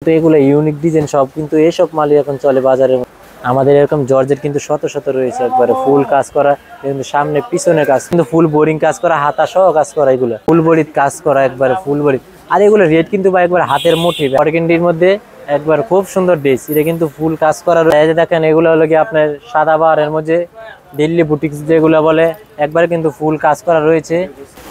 কিন্তু এগুলো unique design সব, কিন্তু এইসব মালই এখন চলে বাজারে। আমাদের এরকম জর্জেট কিন্তু শত শত রয়েছে, একবারে ফুল কাজ করা, কিন্তু সামনে পিছনে কাজ, কিন্তু ফুল বোরিং কাজ করা, হাতা সহ কাজ করা, এগুলো ফুল বডির কাজ করা, একবারে ফুল বডি। আর এগুলো রেট কিন্তু বা একবার হাতের মুঠি, অর্গেন্ডির মধ্যে একবার খুব সুন্দর ড্রেস, এটা কিন্তু ফুল কাজ করা রয়েছে। দেখেন এগুলো হলো কি আপনার সাদা বাহারের মধ্যে দিল্লি বুটিক্স যেগুলো বলে, একবারে কিন্তু ফুল কাজ করা রয়েছে।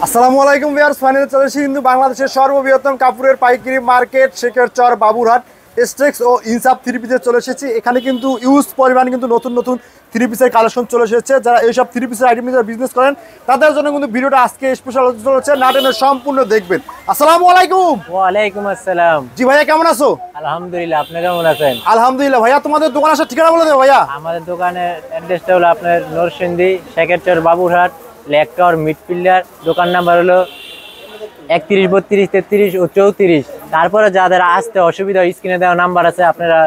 আসসালামু আলাইকুম ভিউয়ার্স, ফাইনালি চলে এসেছি কিন্তু বাংলাদেশের সর্ববৃহত্তম কাপড়ের পাইকারি মার্কেট শেখেরচর বাবুরহাট স্টেক্স ও ইনসাফ থ্রি পিসে চলে এসেছি। এখানে কিন্তু ইউজ পরিমাণ কিন্তু নতুন নতুন থ্রি পিসের কালেকশন চলে এসেছে। যারা এইসব থ্রি পিসের আইটেম নিয়ে বিজনেস করেন তাদের জন্য কিন্তু ভিডিওটা আজকে স্পেশাল চলেছে, না টেনে সম্পূর্ণ দেখবেন। আসসালামু আলাইকুম। ওয়ালাইকুম আসসালাম। জি ভাইয়া, কেমন আছো? আলহামদুলিল্লাহ, আপনি কেমন আছেন? আলহামদুলিল্লাহ। ভাইয়া তোমাদের দোকান আসার ঠিকানা বলে দেবো ভাইয়া। আমাদের দোকানের অ্যাড্রেসটা হলো আপনার Narsingdi Shekherchar Baburhat lake tower mid pillar. দোকান নাম্বার হলো 31, 32, 33 ও 34। তারপরে যাদের আসতে অসুবিধা, স্ক্রিনে দেওয়া নাম্বার আছে, আপনারা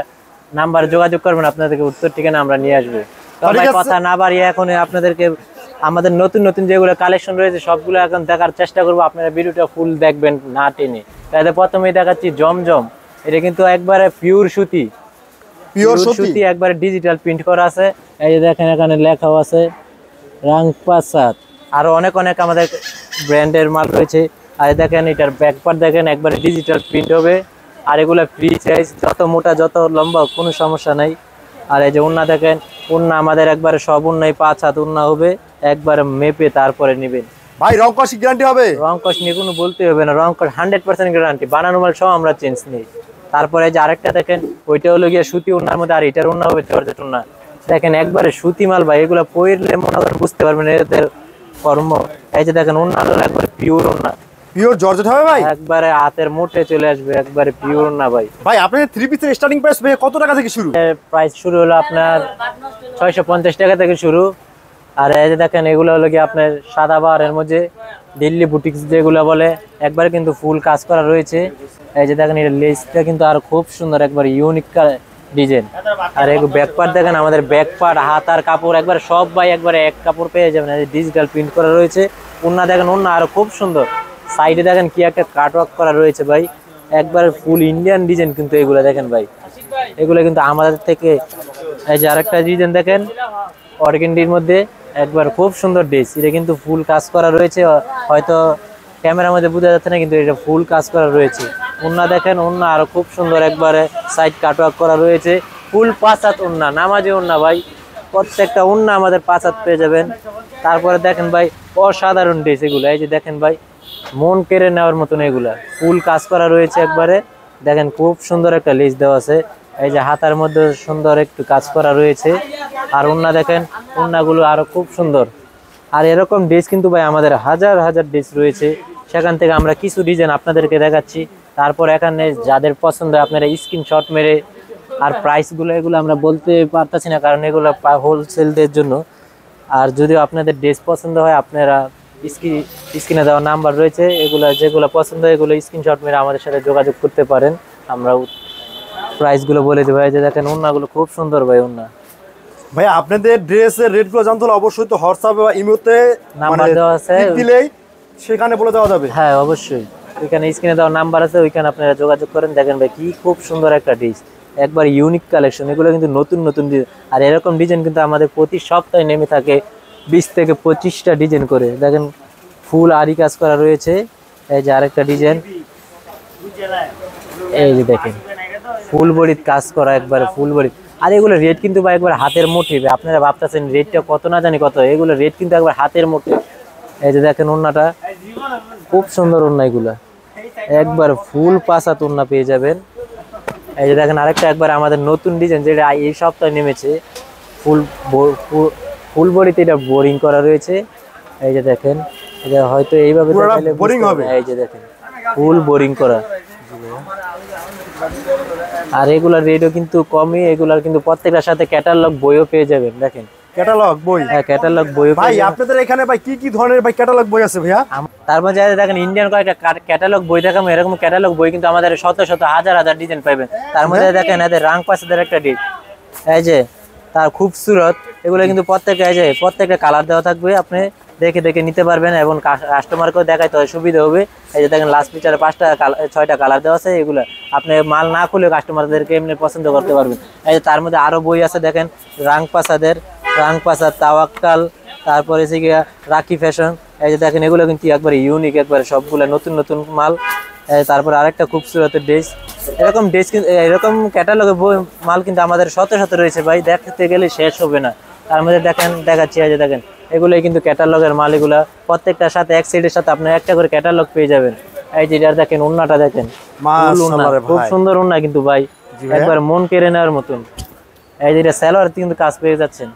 নাম্বার যোগাযোগ করবেন, আপনাদেরকে উত্তর ঠিকানা আমরা নিয়ে আসবো। তবে কথা না বাড়িয়ে এখন আপনাদেরকে আমাদের নতুন নতুন যেগুলো কালেকশন রয়েছে সবগুলো এখন দেখার চেষ্টা করবো। আপনারা ভিডিওটা ফুল দেখবেন না টেনে। তাহলে প্রথমেই দেখাচ্ছি জমজম। এটা কিন্তু একবারে পিওর সুতি, পিওর সুতি, একবারে ডিজিটাল প্রিন্ট করা আছে। এই যে দেখেন এখানে লেখাও আছে রাংপাসাত, আরো অনেক অনেক আমাদের ব্র্যান্ডের মাল রয়েছে। আর দেখেন এটার ব্যাকপার্ট দেখেন একবারে ডিজিটাল প্রিন্ট হবে। আর এগুলো ফ্রি সাইজ, যত মোটা যত লম্বা কোনো সমস্যা নাই। আর এই যে ওন্না দেখেন, ওন্না আমাদের একবারে সব ওন্নাই 5 হাত ওন্না হবে, একবারে মেপে তারপরে নেবেন ভাই। রং কস গ্যারান্টি হবে? রং কস নিয়ে কোনো বলতে হবে না, রং কস 100% গ্যারান্টি, বানানো মাল সব আমরা চেঞ্জ নেই। তারপরে যে আরেকটা দেখেন, ওইটা হলো গিয়ে সুতি ওন্নার মধ্যে, আর এটার ওন্না হবে জর্জেট ওন্না। দেখেন একবারে সুতি মাল ভাই, এগুলো পরলে মনে করেন বুঝতে পারবেন এদের কর্ম। এই যে দেখেন ওন্না হলো একবারে পিওর ওন্না, পিওর জর্জেট হবে ভাই, একবারে হাতের মুঠে চলে আসবে, একবারে পিওর না ভাই। ভাই আপনাদের থ্রি পিসের স্টার্টিং প্রাইস ভাই কত টাকা থেকে শুরু? প্রাইস শুরু হলো আপনার 650 টাকা থেকে শুরু। আর এই যে দেখেন এগুলো হলো কি আপনার সাদা বাহারের মধ্যে দিল্লি বুটিক্স যেগুলো বলে, একবারে কিন্তু ফুল কাজ করা রয়েছে। এই যে দেখেন এটা লেসটা কিন্তু আর খুব সুন্দর, একবার ইউনিক ডিজাইন। আর এই ব্যাকপার্ট দেখেন, আমাদের ব্যাকপার্ট হাত আর কাপড় একবার সব ভাই একবারে এক কাপড় পেয়ে যাবেন। ডিজিটাল প্রিন্ট করা রয়েছে। ওন্না দেখেন, ওন্না আরো খুব সুন্দর। সাইডে দেখেন কি একটা কাটওয়ার্ক করা রয়েছে ভাই, একবার ফুল ইন্ডিয়ান ডিজাইন কিন্তু এগুলো দেখেন ভাই, এগুলো কিন্তু আমাদের থেকে। এই যে আরেকটা ডিজাইন দেখেন অর্গেন্ডির মধ্যে, একবার খুব সুন্দর ড্রেস, এটা কিন্তু ফুল কাজ করা রয়েছে। হয়তো ক্যামেরার মধ্যে বোঝা যাচ্ছে না, কিন্তু এটা ফুল কাজ করা রয়েছে। ওন্না দেখেন, ওন্না আরো খুব সুন্দর, একবারে সাইড কাটওয়ার্ক করা রয়েছে। ফুল 5 হাত ওন্না, নামাজি ওন্না ভাই, প্রত্যেকটা ওন্না আমাদের 5 হাত পেয়ে যাবেন। তারপরে দেখেন ভাই অসাধারণ ড্রেস এগুলো, এই যে দেখেন ভাই মন কেড়ে নেওয়ার মতন, এগুলা ফুল কাজ করা রয়েছে। একবারে দেখেন খুব সুন্দর একটা লেস দেওয়া আছে। এই যে হাতার মধ্যে সুন্দর একটু কাজ করা রয়েছে। আর ওন্না দেখেন, ওন্নাগুলো আরো খুব সুন্দর। আর এরকম ড্রেস কিন্তু ভাই আমাদের হাজার হাজার ড্রেস রয়েছে, সেখান থেকে আমরা কিছু ডিজাইন আপনাদেরকে দেখাচ্ছি। তারপর এখানে যাদের পছন্দ আপনারা স্ক্রিনশট মেরে, আর প্রাইসগুলো এগুলো আমরা বলতে পারতেছি না কারণ এগুলো হোলসেলদের জন্য। আর যদিও আপনাদের ড্রেস পছন্দ হয়, আপনারা স্ক্রিনে দেওয়া নাম্বার রয়েছে, এগুলো যেগুলো পছন্দ হয় এগুলো স্ক্রিনশট মেরে আমাদের সাথে যোগাযোগ করতে পারেন, আমরা প্রাইসগুলো বলে দেবো। এই যে দেখেন ওন্নাগুলো খুব সুন্দর ভাই। ওন্না ভাই আপনাদের ড্রেসের রেটগুলো জানতে হলে অবশ্যই তো হোয়াটসঅ্যাপে বা ইমোতে নাম্বার দেওয়া আছে, দিলেই সেখানে বলে দেওয়া যাবে। হ্যাঁ অবশ্যই, ওইখানে স্ক্রিনে দেওয়া নাম্বার আছে, ওইখানে আপনারা যোগাযোগ করেন। দেখেন ভাই কি খুব সুন্দর একটা ড্রেস, একবার ইউনিক কালেকশন, এগুলো কিন্তু নতুন নতুন ডিজাইন। আর এরকম ডিজাইন কিন্তু আমাদের প্রতি সপ্তাহে নেমে থাকে 20 থেকে 25টা ডিজাইন করে। দেখেন ফুল আরি কাজ করা রয়েছে। এই যে আরেকটা ডিজাইন, এই যে দেখেন ফুল বডির কাজ করা, একবারে ফুল বডি। আর এগুলো রেট কিন্তু বা একবার হাতের মুঠি, আপনারা ভাবতেছেন রেটটা কত না জানি কত, এগুলো রেট কিন্তু একবার হাতের মুঠি। এই যে দেখেন ওন্নাটা খুব সুন্দর ওন্না, এগুলা একবার ফুল 5 হাত ওন্না পেয়ে যাবেন। এই যে দেখেন আরেকটা একবার আমাদের নতুন ডিজাইন, যেটা এই সপ্তাহে নেমেছে, ফুল বডিতে এটা বোরিং করা রয়েছে। এই যে দেখেন এটা হয়তো এইভাবে বোরিং হবে। এই যে দেখেন ফুল বোরিং করা। আর এগুলার রেটও কিন্তু কমই, এগুলার কিন্তু প্রত্যেকটার সাথে ক্যাটালগ বইও পেয়ে যাবেন। দেখেন ক্যাটালগ বই, হ্যাঁ ক্যাটালগ বই ভাই আপনাদের এখানে ভাই কি কি ধরনের ভাই ক্যাটালগ বই আছে ভাইয়া? তারপর যারা দেখেন ইন্ডিয়ান কয়েকটা ক্যাটালগ বই দেখাবো, এরকম ক্যাটালগ বই কিন্তু আমাদের শত শত হাজার হাজার ডিজাইন পাবেন। তার মধ্যে দেখেন এদের রাংপাসাদের একটা ডিপ, এই যে তার খুবসুরত, এগুলো কিন্তু প্রত্যেকটা এই যে প্রত্যেকটা কালার দেওয়া থাকবে। আপনি দেখে দেখে নিতে পারবেন এবং কাস্টমারকেও দেখাইতে হয় সুবিধা হবে। এই যে দেখেন লাস্ট পিকচারে 6টা কালার দেওয়া আছে, এগুলো আপনি মাল না খুলে কাস্টমারদেরকে এমনি পছন্দ করতে পারবেন। এই যে তার মধ্যে আরো বই আছে দেখেন, রাংপাসাদ, তাওয়াক্কাল, তারপরে হচ্ছে গিয়া রাখি ফ্যাশন। এই যে দেখেন এগুলো কিন্তু একবারে ইউনিক, একবারে সবগুলো নতুন নতুন মাল। তারপরে আরেকটা খুবসুরত ড্রেস, এরকম ড্রেস কিন্তু এরকম ক্যাটালগে মাল কিন্তু আমাদের শত শত রয়েছে ভাই, দেখতে গেলে শেষ হবে না। তার মধ্যে দেখাচ্ছি, এই যে দেখেন এগুলোই কিন্তু ক্যাটালগের মাল, এগুলা প্রত্যেকটার সাথে এক সাইডের সাথে আপনি একটা করে ক্যাটালগ পেয়ে যাবেন। এই যে এটা দেখেন, ওন্নাটা দেখেন, খুব সুন্দর ওন্না কিন্তু ভাই, একবার মন কেড়ে নেওয়ার মতন। এই যে এটা সালোয়ার কিন্তু কাজ পেয়ে যাচ্ছেন,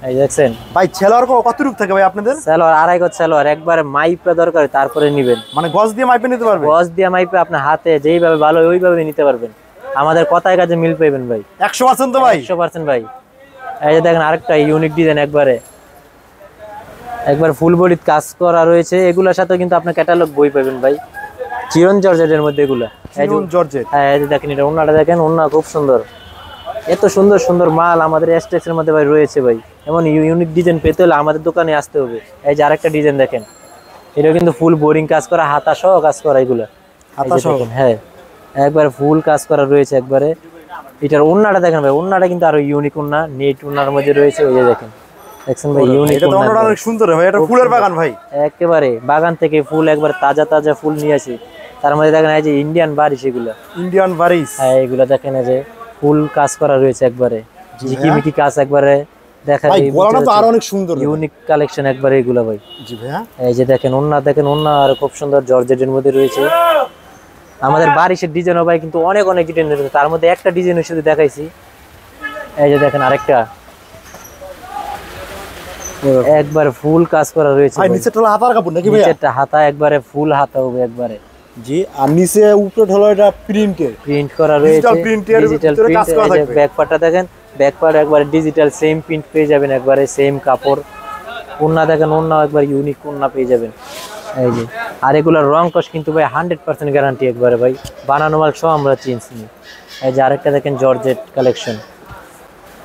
এই দেখছেন ভাই। সালোয়ার কতটুকু থাকে ভাই আপনাদের? সালোয়ার 2.5 গজ সালোয়ার, একবারে মাইপে দরকার তারপরে নিবেন, মানে গজ দিয়ে মাইপে নিতে পারবেন? গজ দিয়ে মাইপে আপনার হাতে যেইভাবে ভালো ওইভাবে নিতে পারবেন। আমাদের কথায় কাজে মিল পাইবেন ভাই, 100% তো ভাই, 100% ভাই। এই যে দেখেন আরেকটা ইউনিক ডিজাইন, একবার ফুল বডি কাজ করা রয়েছে, এগুলোর সাথে কিন্তু আপনার ক্যাটালগ বই পাবেন ভাই, চিরন জর্জেটের মধ্যে এগুলা। চিরন জর্জেট, হ্যাঁ এই যে দেখেন এটা ওন্নাটা দেখেন, ওন্না খুব সুন্দর। এত সুন্দর সুন্দর মাল আমাদের এস্টেক্সের মধ্যে ভাই রয়েছে ভাই, এমন ইউনিক ডিজাইন পেতে হলে আমাদের দোকানে আসতে হবে। এই যে আরেকটা ডিজাইন দেখেন, এটা কিন্তু ফুল বোরিং কাজ করা, হাতা সহ কাজ করা, এগুলা হাতা সহ, হ্যাঁ একবার ফুল কাজ করা রয়েছে একবারে। এটার ওন্নাটা দেখেন ভাই, ওন্নাটা কিন্তু আরো ইউনিক ওন্না, নেট ওন্নার মধ্যে রয়েছে। এই যে দেখেন ভাই, ইউনিক এটা তো অনেক সুন্দর ভাই, এটা ফুলের বাগান ভাই, একেবারে বাগান থেকে ফুল, একবার তাজা তাজা ফুল নিয়ে আসি। তার মধ্যে দেখেন এই যে ইন্ডিয়ান বারিশ, এগুলা ইন্ডিয়ান বারিশ, হ্যাঁ এগুলা দেখেন এই যে ফুল কাজ করা রয়েছে, একবারে ঝিকিমিকি কাজ, একবারে দেখা যায় গলাটা তো আরো অনেক সুন্দর, ইউনিক কালেকশন একবারে এগুলা ভাই। জি ভাইয়া। এই যে দেখেন ওন্না আর খুব সুন্দর জর্জেটের মধ্যে রয়েছে। আমাদের বারিশের ডিজাইনও ভাই কিন্তু অনেক অনেক ডিজাইন রয়েছে, তার মধ্যে একটা ডিজাইন শুধু দেখাইছি। এই যে দেখেন আরেকটা, একবার ফুল কাজ করা রয়েছে ভাই। নিচেরটা হলো হাতার কাপড় নাকি ভাই? নিচেরটা হাতা, একবারে ফুল হাতা হবে একবারে। জি, আর নিচে উপরে হলো এটা প্রিন্ট করা রয়েছে, ডিজিটাল প্রিন্ট কাজ করা থাকবে। ব্যাক পার্টটা দেখেন, ব্যাক পার্ট একবারে ডিজিটাল সেম প্রিন্ট পেয়ে যাবেন, একবারে সেম কাপড়। ওন্না দেখেন, ওন্না একবার ইউনিক ওন্না পেয়ে যাবেন। এই যে আর এগুলোর রং কস কিন্তু ভাই 100% গ্যারান্টি একবারে ভাই, বানানো মাল সব আমরা চেঞ্জ নিই। এই যে আরেকটা দেখেন জর্জেট কালেকশন,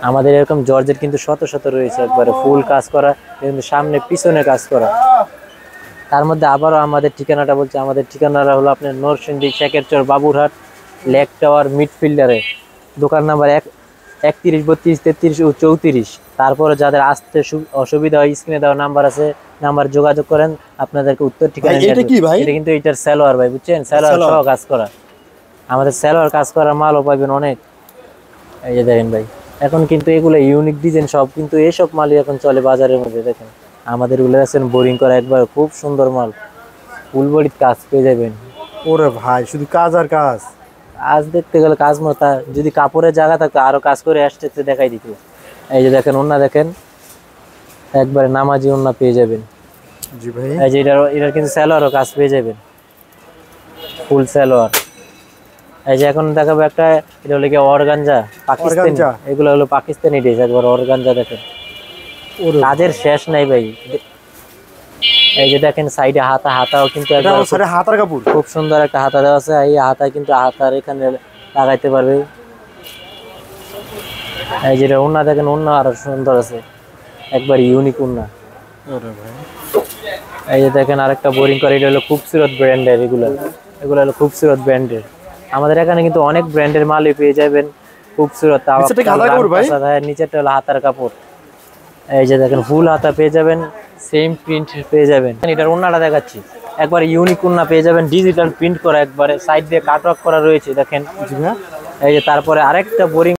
আমাদের এরকম জর্জেট কিন্তু শত শত রয়েছে, একবারে ফুল কাজ করা, কিন্তু সামনে পিছনে কাজ করা। তার মধ্যে আবারও আমাদের ঠিকানাটা বলছে, আমাদের ঠিকানাটা হলো আপনার নরসিংদী শেখেরচর বাবুরহাট লেক টাওয়ার মিডফিল্ডারে, দোকান নাম্বার 31, 32, 33 ও 34। তারপরে যাদের আসতে অসুবিধা হয় স্ক্রিনে দেওয়া নাম্বার আছে, নাম্বার যোগাযোগ করেন, আপনাদেরকে উত্তর ঠিকানা। এটা কি ভাই? এটা কিন্তু এটার সালোয়ার ভাই, বুঝছেন, সালোয়ার সহ কাজ করা। আমাদের সালোয়ার কাজ করার মালও পাবেন অনেক। এই যে দেখেন ভাই, এখন কিন্তু এগুলো ইউনিক ডিজাইন সব, কিন্তু এইসব মালই এখন চলে বাজারের মধ্যে। দেখেন আমাদের গুলো আছেন বোরিং করা, একবার খুব সুন্দর মাল, ফুল বডি কাজ পেয়ে যাবেন। ওরে ভাই, শুধু কাজ আর কাজ, আজ দেখতে গেলে কাজ মতো, যদি কাপড়ের জায়গা থাকতো আরো কাজ করে আসতে দেখাই দিত। এই যে দেখেন ওন্না দেখেন, একবারে নামাজি ওন্না পেয়ে যাবেন। জি ভাই। এই যে এটার কিন্তু সালোয়ারও কাজ পেয়ে যাবেন, ফুল সালোয়ার। এই যে এখন দেখাবো একটা, এটা হলো কি অর্গানজা পাকিস্তানি, এগুলো হলো পাকিস্তানি ড্রেস, একবার অর্গানজা দেখেন, কাজের শেষ নাই ভাই। এই যে দেখেন সাইডে হাতাও কিন্তু হাতার কাপড়, খুব সুন্দর একটা হাতা দেওয়া আছে। এই হাতা কিন্তু হাতার এখানে লাগাইতে পারবে। এই যে ওন্না দেখেন, ওন্না আরো সুন্দর আছে, একবার ইউনিক ওন্না। এই যে দেখেন আরেকটা বোরিং করে, এটা হলো খুবসুরত ব্র্যান্ডের, এগুলো হলো খুবসুরত ব্র্যান্ডের। আমাদের এখানে কিন্তু অনেক ব্র্যান্ডের মালই পেয়ে যাবেন, খুবসুরত। নিচেরটা হলো হাতার কাপড়। এই যে দেখেন ফুল হাতা পেয়ে যাবেন, সেম প্রিন্ট পেয়ে যাবেন। এটার ওন্নাটা দেখাচ্ছি, একবার ইউনিক ওন্না পেয়ে যাবেন, ডিজিটাল প্রিন্ট করা, একবারে সাইড দিয়ে কাটওয়ার্ক করা রয়েছে দেখেন। এই যে তারপরে আরেকটা বোরিং